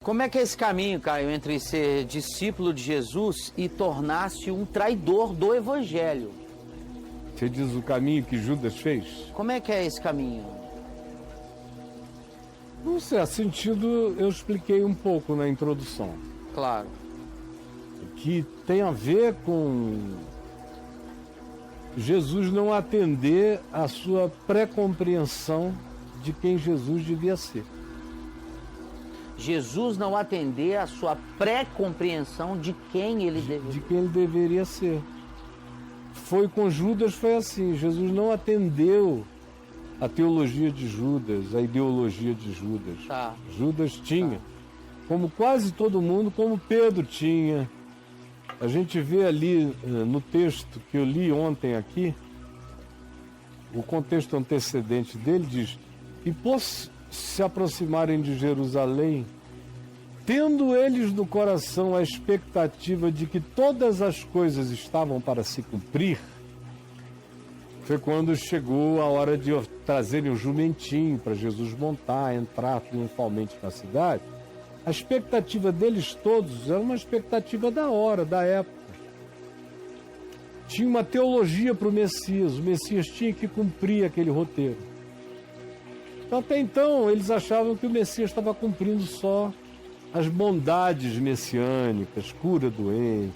Como é que é esse caminho, Caio, entre ser discípulo de Jesus e tornar-se um traidor do Evangelho? Você diz o caminho que Judas fez? Como é que é esse caminho? No certo sentido, eu expliquei um pouco na introdução. Claro. Que tem a ver com Jesus não atender à sua pré-compreensão de quem Jesus devia ser. Jesus não atender à sua pré-compreensão de quem ele deveria. De quem ele deveria ser. Foi com Judas, foi assim. Jesus não atendeu a teologia de Judas, a ideologia de Judas. Tá. Judas tinha, como quase todo mundo, como Pedro tinha. A gente vê ali no texto que eu li ontem aqui, o contexto antecedente dele diz: e por se aproximarem de Jerusalém, tendo eles no coração a expectativa de que todas as coisas estavam para se cumprir, foi quando chegou a hora de trazerem o jumentinho para Jesus montar, entrar triunfalmente na cidade. A expectativa deles todos era uma expectativa da hora, da época. Tinha uma teologia para o Messias tinha que cumprir aquele roteiro. Até então, eles achavam que o Messias estava cumprindo só as bondades messiânicas, cura doente,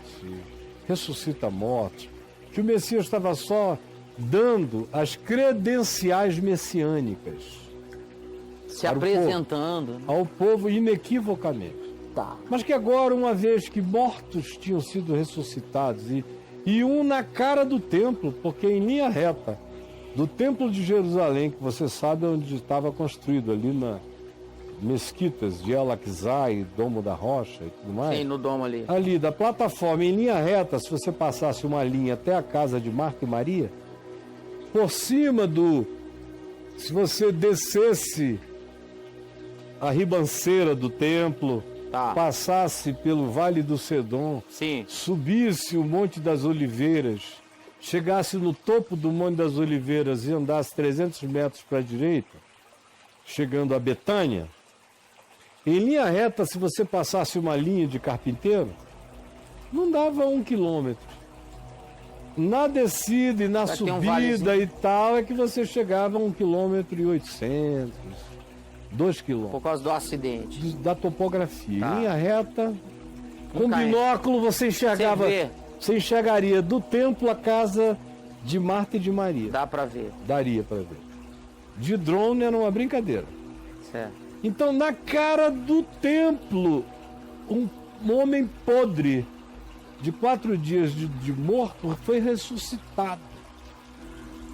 ressuscita mortos, que o Messias estava só dando as credenciais messiânicas. Se apresentando. Ao povo inequivocamente. Tá. Mas que agora, uma vez que mortos tinham sido ressuscitados e um na cara do templo, porque em linha reta, do templo de Jerusalém, que você sabe onde estava construído, ali na mesquitas de El-Aqsa e Domo da Rocha e tudo mais. Sim, no domo ali. Ali, da plataforma em linha reta, se você passasse uma linha até a casa de Marta e Maria, por cima se você descesse a ribanceira do templo, passasse pelo Vale do Cedron, sim, subisse o Monte das Oliveiras, chegasse no topo do Monte das Oliveiras e andasse 300 metros para a direita, chegando a Betânia, em linha reta, se você passasse uma linha de carpinteiro, não dava 1 quilômetro. Na descida e na subida e tal, é que você chegava a 1,8 km, 2 quilômetros. Por causa do acidente. Da topografia. Tá. Em linha reta, com binóculo você enxergava. Você enxergaria do templo a casa de Marta e de Maria. Dá para ver. Daria para ver. De drone era uma brincadeira. Certo. Então, na cara do templo, um homem podre, de 4 dias de morto, foi ressuscitado.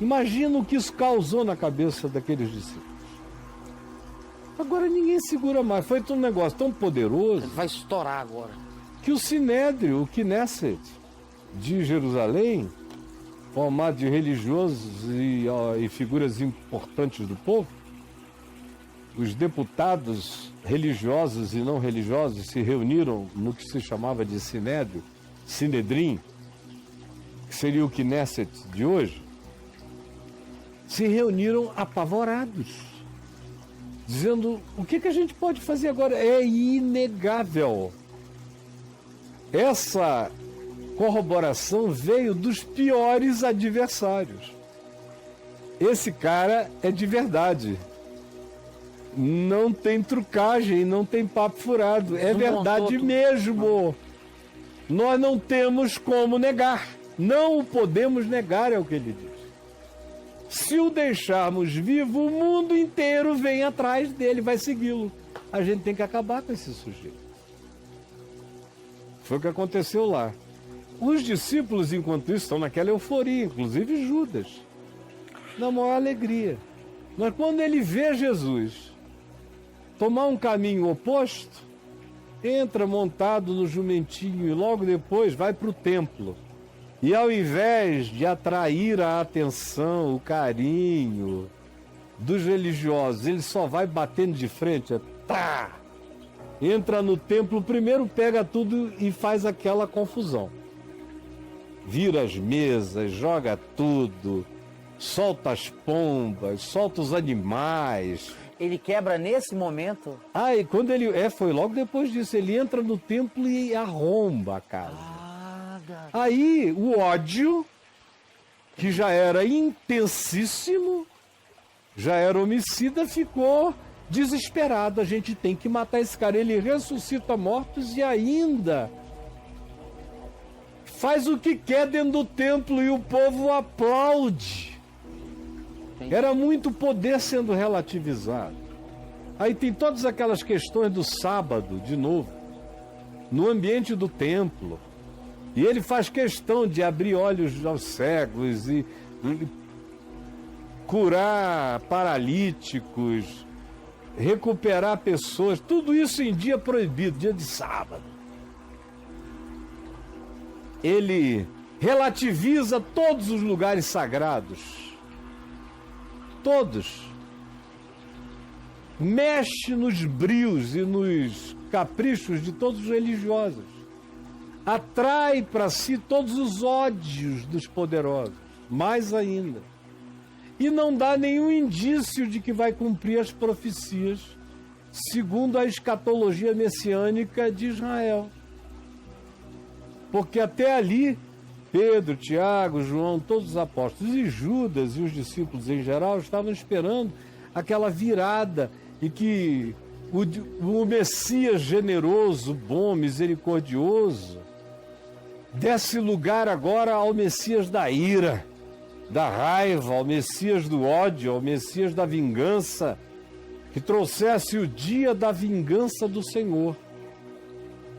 Imagina o que isso causou na cabeça daqueles discípulos. Agora ninguém segura mais. Foi um negócio tão poderoso. Vai estourar agora. Que o Sinédrio, o Knesset de Jerusalém, formado de religiosos e figuras importantes do povo, os deputados religiosos e não religiosos se reuniram no que se chamava de Sinédrio, Sinedrim, que seria o Knesset de hoje, se reuniram apavorados, dizendo: o que a gente pode fazer agora? É inegável. Essa corroboração veio dos piores adversários. Esse cara é de verdade. Não tem trucagem, não tem papo furado. É verdade mesmo. Nós não temos como negar. Não o podemos negar, é o que ele diz. Se o deixarmos vivo, o mundo inteiro vem atrás dele, vai segui-lo. A gente tem que acabar com esse sujeito. Foi o que aconteceu lá. Os discípulos, enquanto isso, estão naquela euforia, inclusive Judas, na maior alegria. Mas quando ele vê Jesus tomar um caminho oposto, entra montado no jumentinho e logo depois vai para o templo. E ao invés de atrair a atenção, o carinho dos religiosos, ele só vai batendo de frente, entra no templo, primeiro pega tudo e faz aquela confusão. Vira as mesas, joga tudo, solta as pombas, solta os animais, Ele quebra nesse momento? Ah, e quando ele... foi logo depois disso. Ele entra no templo e arromba a casa. Aí, o ódio, que já era intensíssimo, já era homicida, ficou desesperado. A gente tem que matar esse cara. Ele ressuscita mortos e ainda faz o que quer dentro do templo e o povo aplaude. Era muito poder sendo relativizado. Aí tem todas aquelas questões do sábado, de novo, no ambiente do templo. E ele faz questão de abrir olhos aos cegos e curar paralíticos, recuperar pessoas, tudo isso em dia proibido, dia de sábado. Ele relativiza todos os lugares sagrados. Todos. Mexe nos brios e nos caprichos de todos os religiosos. Atrai para si todos os ódios dos poderosos. Mais ainda. E não dá nenhum indício de que vai cumprir as profecias segundo a escatologia messiânica de Israel. Porque até ali, Pedro, Tiago, João, todos os apóstolos e Judas e os discípulos em geral estavam esperando aquela virada e que o Messias generoso, bom, misericordioso, desse lugar agora ao Messias da ira, da raiva, ao Messias do ódio, ao Messias da vingança, que trouxesse o dia da vingança do Senhor.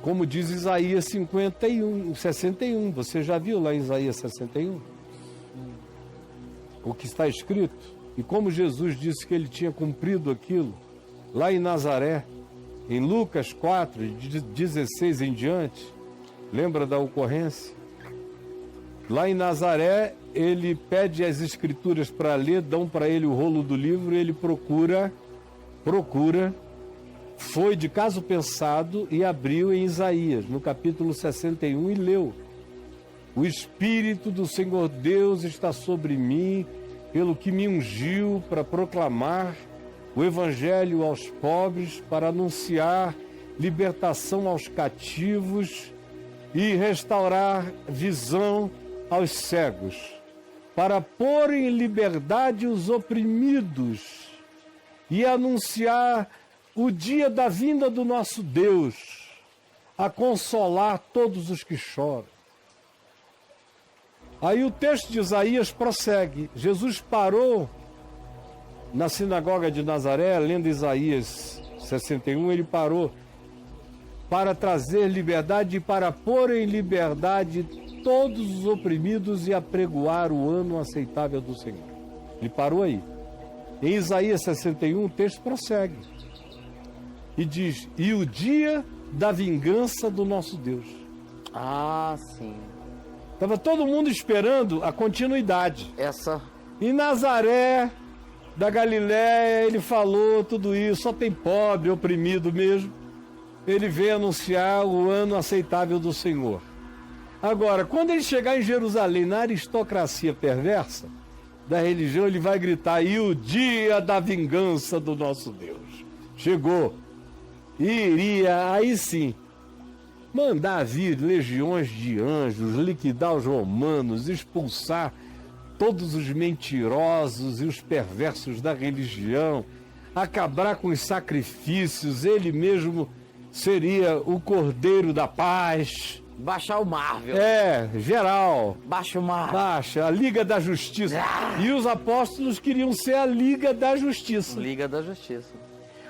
Como diz Isaías 61. Você já viu lá em Isaías 61? O que está escrito? E como Jesus disse que ele tinha cumprido aquilo, lá em Nazaré, em Lucas 4, de 16 em diante, lembra da ocorrência? Lá em Nazaré, ele pede as escrituras para ler, dão para ele o rolo do livro, ele procura, foi de caso pensado e abriu em Isaías, no capítulo 61, e leu: o Espírito do Senhor Deus está sobre mim, pelo que me ungiu para proclamar o Evangelho aos pobres, para anunciar libertação aos cativos e restaurar visão aos cegos, para pôr em liberdade os oprimidos e anunciar o dia da vinda do nosso Deus, a consolar todos os que choram. Aí o texto de Isaías prossegue. Jesus parou na sinagoga de Nazaré, lendo Isaías 61, ele parou para trazer liberdade e para pôr em liberdade todos os oprimidos e apregoar o ano aceitável do Senhor. Ele parou aí. Em Isaías 61, o texto prossegue. E diz: e o dia da vingança do nosso Deus. Ah, sim. Estava todo mundo esperando a continuidade. Essa... Em Nazaré, da Galiléia, ele falou tudo isso, só tem pobre, oprimido mesmo. Ele veio anunciar o ano aceitável do Senhor. Agora, quando ele chegar em Jerusalém, na aristocracia perversa da religião, ele vai gritar: e o dia da vingança do nosso Deus. Chegou. E iria, aí sim, mandar vir legiões de anjos, liquidar os romanos, expulsar todos os mentirosos e os perversos da religião, acabar com os sacrifícios, ele mesmo seria o Cordeiro da Paz. Baixar o Marvel. Geral. Baixa o Marvel. Baixa, a Liga da Justiça. E os apóstolos queriam ser a Liga da Justiça. Liga da Justiça.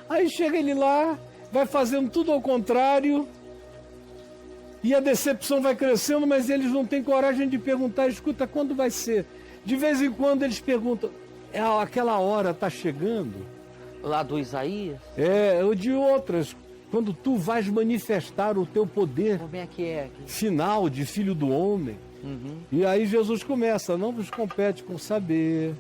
Aí chega ele lá, vai fazendo tudo ao contrário, e a decepção vai crescendo, mas eles não têm coragem de perguntar: escuta, quando vai ser? De vez em quando eles perguntam: aquela hora está chegando? Lá do Isaías? Ou de outras, quando tu vais manifestar o teu poder Como é que é? final de filho do homem. E aí Jesus começa: não vos compete com saber.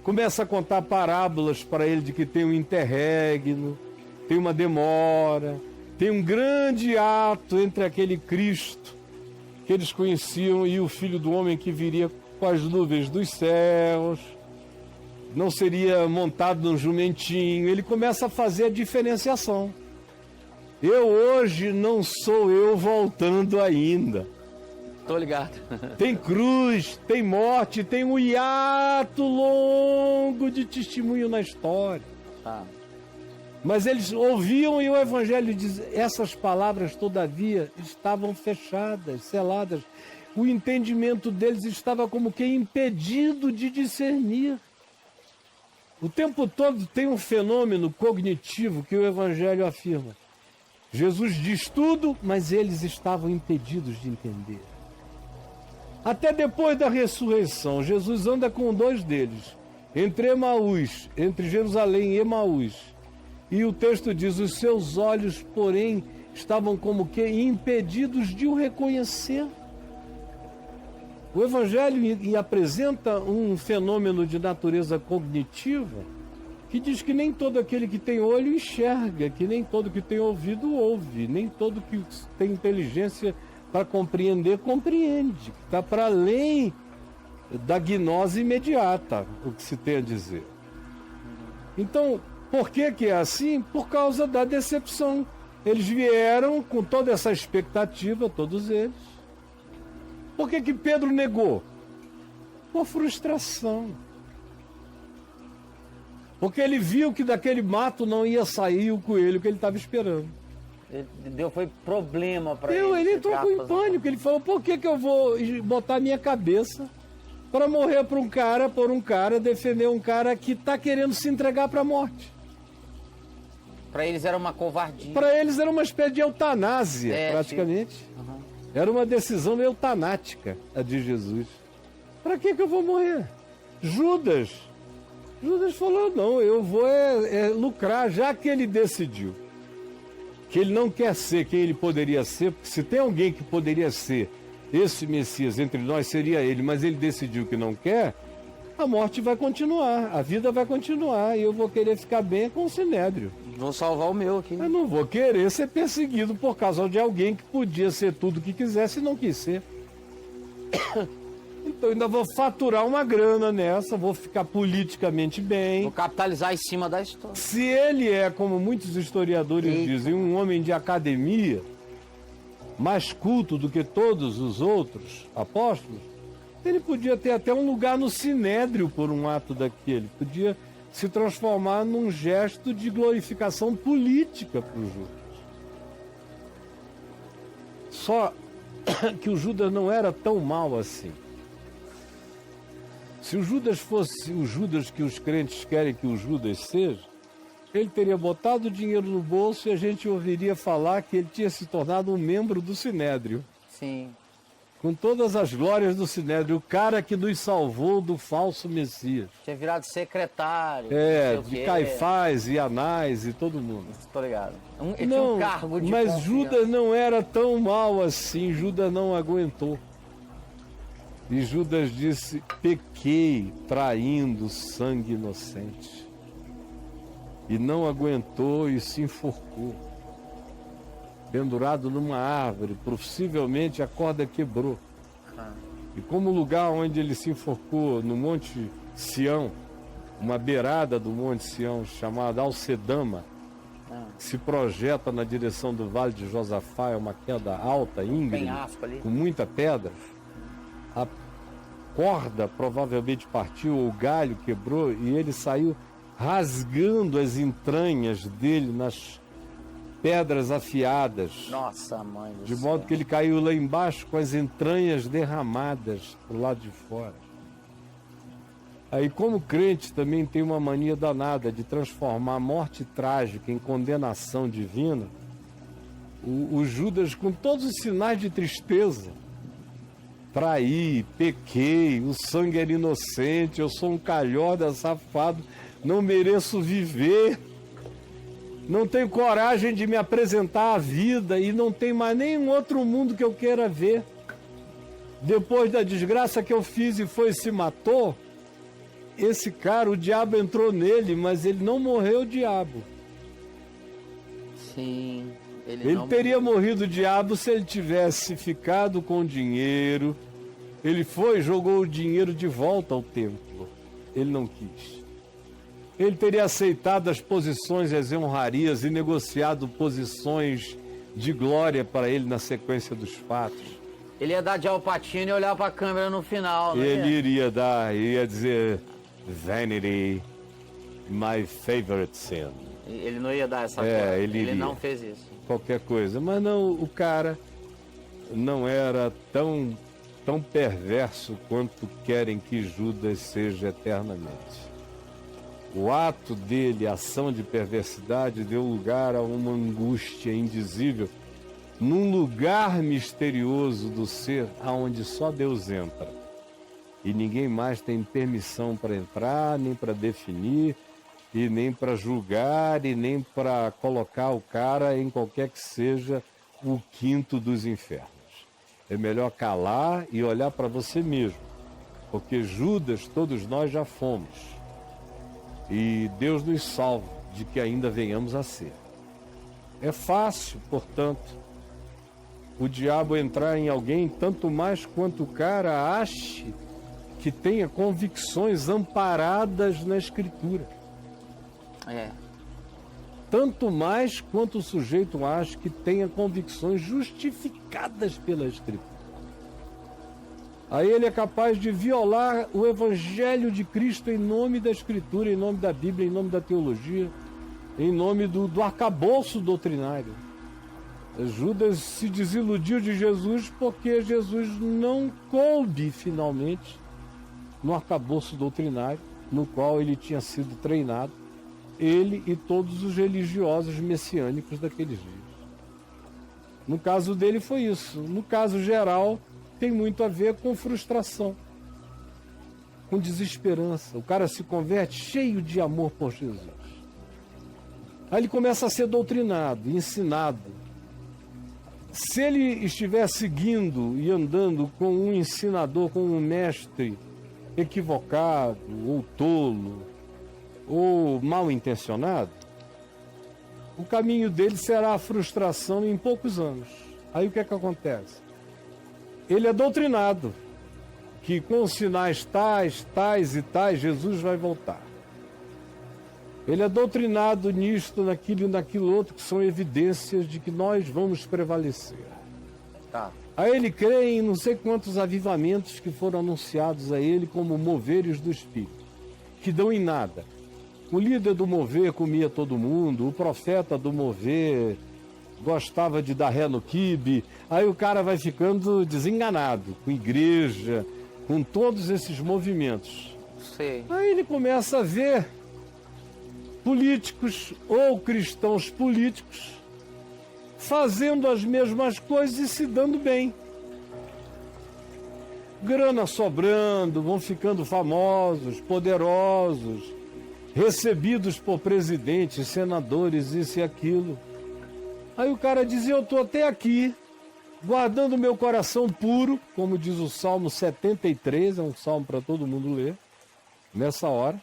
Começa a contar parábolas para ele de que tem um interregno, tem uma demora, tem um grande ato entre aquele Cristo que eles conheciam e o Filho do Homem que viria com as nuvens dos céus. não seria montado num jumentinho. Ele começa a fazer a diferenciação. Eu hoje não sou eu voltando ainda. Tô ligado. Tem cruz, tem morte, tem um hiato longo de testemunho na história. Ah. Mas eles ouviam e o Evangelho diz, essas palavras, todavia, estavam fechadas, seladas. O entendimento deles estava como que impedido de discernir. O tempo todo tem um fenômeno cognitivo que o Evangelho afirma. Jesus diz tudo, mas eles estavam impedidos de entender. Até depois da ressurreição, Jesus anda com 2 deles, entre Emaús, entre Jerusalém e Emaús. E o texto diz, os seus olhos, porém, estavam como que impedidos de o reconhecer. O Evangelho apresenta um fenômeno de natureza cognitiva que diz que nem todo aquele que tem olho enxerga, que nem todo que tem ouvido ouve, nem todo que tem inteligência para compreender, compreende. Que está para além da gnose imediata, o que se tem a dizer. Então, por que é assim? Por causa da decepção. Eles vieram com toda essa expectativa, todos eles. Por que Pedro negou? Por frustração. Porque ele viu que daquele mato não ia sair o coelho que ele estava esperando. Foi problema para ele. Ele entrou em pânico. Ele falou, por que eu vou botar minha cabeça para morrer por um cara, defender um cara que está querendo se entregar para a morte? Para eles era uma covardia. Para eles era uma espécie de eutanásia, praticamente. Uhum. Era uma decisão eutanática, a de Jesus. Para que eu vou morrer? Judas falou, não, eu vou lucrar, já que ele decidiu que ele não quer ser quem ele poderia ser, porque se tem alguém que poderia ser esse Messias entre nós, seria ele, mas ele decidiu que não quer, a morte vai continuar, a vida vai continuar, e eu vou querer ficar bem com o Sinédrio. Vou salvar o meu aqui. Eu não vou querer ser perseguido por causa de alguém que podia ser tudo o que quisesse e não quis ser. Então ainda vou faturar uma grana nessa, vou ficar politicamente bem. Vou capitalizar em cima da história. Se ele é, como muitos historiadores dizem, um homem de academia, mais culto do que todos os outros apóstolos, ele podia ter até um lugar no Sinédrio por um ato daquele. Podia se transformar num gesto de glorificação política para o Judas. Só que o Judas não era tão mal assim. Se o Judas fosse o Judas que os crentes querem que o Judas seja, ele teria botado o dinheiro no bolso e a gente ouviria falar que ele tinha se tornado um membro do Sinédrio. Sim. Com todas as glórias do Sinédrio, o cara que nos salvou do falso Messias. Tinha virado secretário. De Caifás e Anás e todo mundo. Tô ligado. Ele tinha um cargo de mas confiança. Judas não era tão mal assim, Judas não aguentou. E Judas disse, pequei traindo sangue inocente. E não aguentou e se enforcou. Pendurado numa árvore, possivelmente a corda quebrou. E como o lugar onde ele se enforcou, no Monte Sião, uma beirada do Monte Sião, chamada Alcedama, se projeta na direção do Vale de Josafá, é uma queda alta, íngreme, com muita pedra. A corda provavelmente partiu, ou o galho quebrou, e ele saiu rasgando as entranhas dele nas pedras afiadas. Nossa, mãe do de céu. modo que ele caiu lá embaixo com as entranhas derramadas pro lado de fora. Aí, como crente, também tem uma mania danada de transformar a morte trágica em condenação divina. O Judas, com todos os sinais de tristeza, traí, pequei, o sangue era inocente, eu sou um calhorda safado, não mereço viver. Não tenho coragem de me apresentar à vida e não tem mais nenhum outro mundo que eu queira ver. Depois da desgraça que eu fiz e foi e se matou, esse cara, o diabo entrou nele, mas ele não morreu o diabo. Sim. Ele teria morrido o diabo se ele tivesse ficado com o dinheiro. Ele foi e jogou o dinheiro de volta ao templo. Ele não quis. Ele teria aceitado as posições e as honrarias e negociado posições de glória para ele na sequência dos fatos. Ele ia dar de Al Pacino e olhar para a câmera no final, né? Ele iria dizer, Vanity, my favorite sin. Ele não ia dar essa coisa. Ele iria. Não fez isso. Qualquer coisa. Mas não, o cara não era tão perverso quanto querem que Judas seja eternamente. O ato dele, a ação de perversidade, deu lugar a uma angústia indizível num lugar misterioso do ser aonde só Deus entra. E ninguém mais tem permissão para entrar, nem para definir, e nem para julgar, e nem para colocar o cara em qualquer que seja o quinto dos infernos. É melhor calar e olhar para você mesmo, porque Judas todos nós já fomos. E Deus nos salve de que ainda venhamos a ser. É fácil, portanto, o diabo entrar em alguém, tanto mais quanto o cara ache que tenha convicções amparadas na Escritura. Tanto mais quanto o sujeito acha que tenha convicções justificadas pela Escritura. Aí ele é capaz de violar o Evangelho de Cristo em nome da Escritura, em nome da Bíblia, em nome da teologia, em nome do arcabouço doutrinário. Judas se desiludiu de Jesus porque Jesus não coube, finalmente, no arcabouço doutrinário, no qual ele tinha sido treinado, ele e todos os religiosos messiânicos daqueles dias. No caso dele foi isso. No caso geral, tem muito a ver com frustração, com desesperança. O cara se converte cheio de amor por Jesus. Aí ele começa a ser doutrinado, ensinado. Se ele estiver seguindo e andando com um ensinador, com um mestre equivocado, ou tolo, ou mal intencionado, o caminho dele será a frustração em poucos anos. Aí o que é que acontece? Ele é doutrinado que com os sinais tais e tais, Jesus vai voltar. Ele é doutrinado nisto, naquilo e naquilo outro, que são evidências de que nós vamos prevalecer. Aí ele crê em não sei quantos avivamentos que foram anunciados a ele como moveres do Espírito, que dão em nada. O líder do mover comia todo mundo, o profeta do mover gostava de dar ré no quibe. Aí o cara vai ficando desenganado com igreja, com todos esses movimentos. Sei. Aí ele começa a ver políticos ou cristãos políticos fazendo as mesmas coisas e se dando bem. Grana sobrando, vão ficando famosos, poderosos, recebidos por presidentes, senadores, isso e aquilo. Aí o cara dizia, eu estou até aqui, guardando meu coração puro, como diz o Salmo 73, é um salmo para todo mundo ler, nessa hora,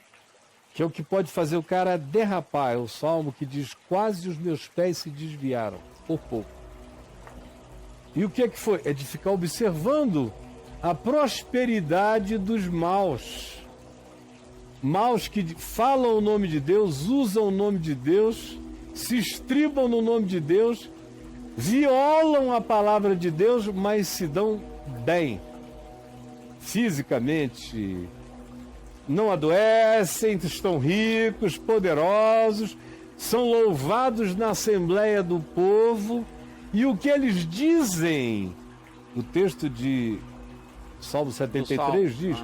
que é o que pode fazer o cara derrapar. É o salmo que diz, quase os meus pés se desviaram, por pouco. E o que é que foi? É de ficar observando a prosperidade dos maus. Maus que falam o nome de Deus, usam o nome de Deus, se estribam no nome de Deus, violam a palavra de Deus, mas se dão bem fisicamente, não adoecem, estão ricos, poderosos, são louvados na Assembleia do Povo. E o que eles dizem, o texto de Salmo 73 diz,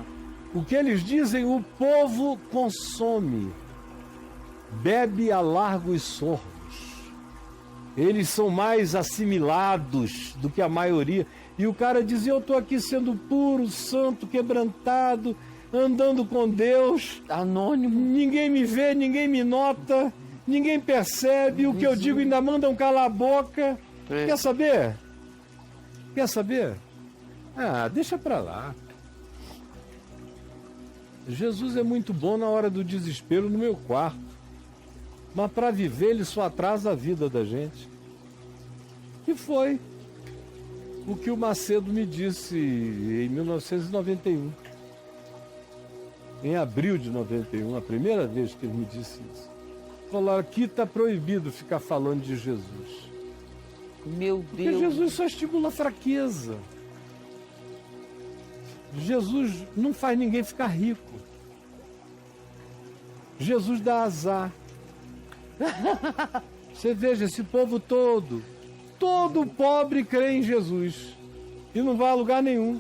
o que eles dizem o povo consome, bebe a largos sorvos. Eles são mais assimilados do que a maioria. E o cara dizia, eu estou aqui sendo puro, santo, quebrantado, andando com Deus, anônimo, ninguém me vê, ninguém me nota, ninguém percebe, o que eu digo ainda mandam calar a boca. Quer saber? Quer saber? Ah, deixa pra lá. Jesus é muito bom na hora do desespero no meu quarto, mas para viver ele só atrasa a vida da gente. E foi o que o Macedo me disse em 1991. em abril de 91, a primeira vez que ele me disse isso. Falaram, aqui está proibido ficar falando de Jesus. Meu Porque Deus. Jesus só estimula a fraqueza. Jesus não faz ninguém ficar rico. Jesus dá azar. Você veja, esse povo todo pobre crê em Jesus e não vai a lugar nenhum.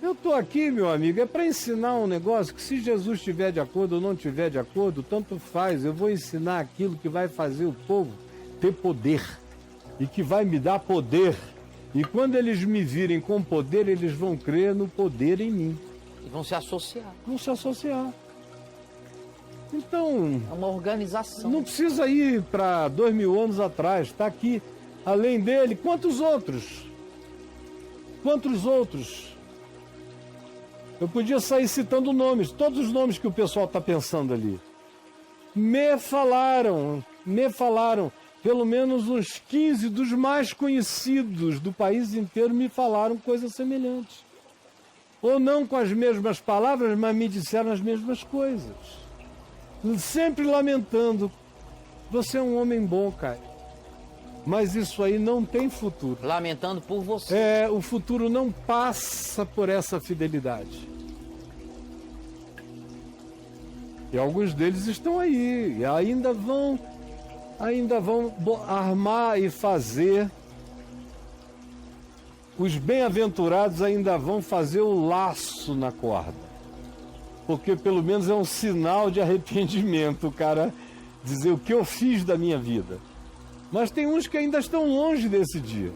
Eu estou aqui, meu amigo, é para ensinar um negócio que se Jesus estiver de acordo ou não estiver de acordo, tanto faz. Eu vou ensinar aquilo que vai fazer o povo ter poder e que vai me dar poder. E quando eles me virem com poder, eles vão crer no poder em mim. E vão se associar. Vão se associar. Então, É uma organização. não precisa ir para 2000 anos atrás. Está aqui, além dele, quantos outros? Quantos outros? Eu podia sair citando nomes, todos os nomes que o pessoal está pensando ali. Me falaram, pelo menos uns 15 dos mais conhecidos do país inteiro me falaram coisas semelhantes. Ou não com as mesmas palavras, mas me disseram as mesmas coisas. Sempre lamentando. Você é um homem bom, Caio. Mas isso aí não tem futuro. Lamentando por você. O futuro não passa por essa fidelidade. E alguns deles estão aí, e ainda vão armar e fazer. Os bem-aventurados ainda vão fazer o laço na corda. Porque pelo menos é um sinal de arrependimento, o cara dizer o que eu fiz da minha vida. Mas tem uns que ainda estão longe desse dia.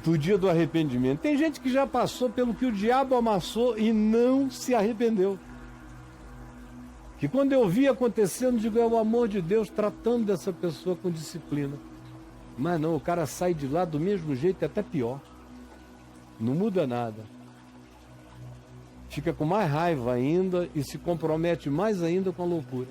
Do dia do arrependimento. Tem gente que já passou pelo que o diabo amassou e não se arrependeu. Que quando eu vi acontecendo, digo, é o amor de Deus tratando dessa pessoa com disciplina. Mas não, o cara sai de lá do mesmo jeito, até pior. Não muda nada. Fica com mais raiva ainda e se compromete mais ainda com a loucura.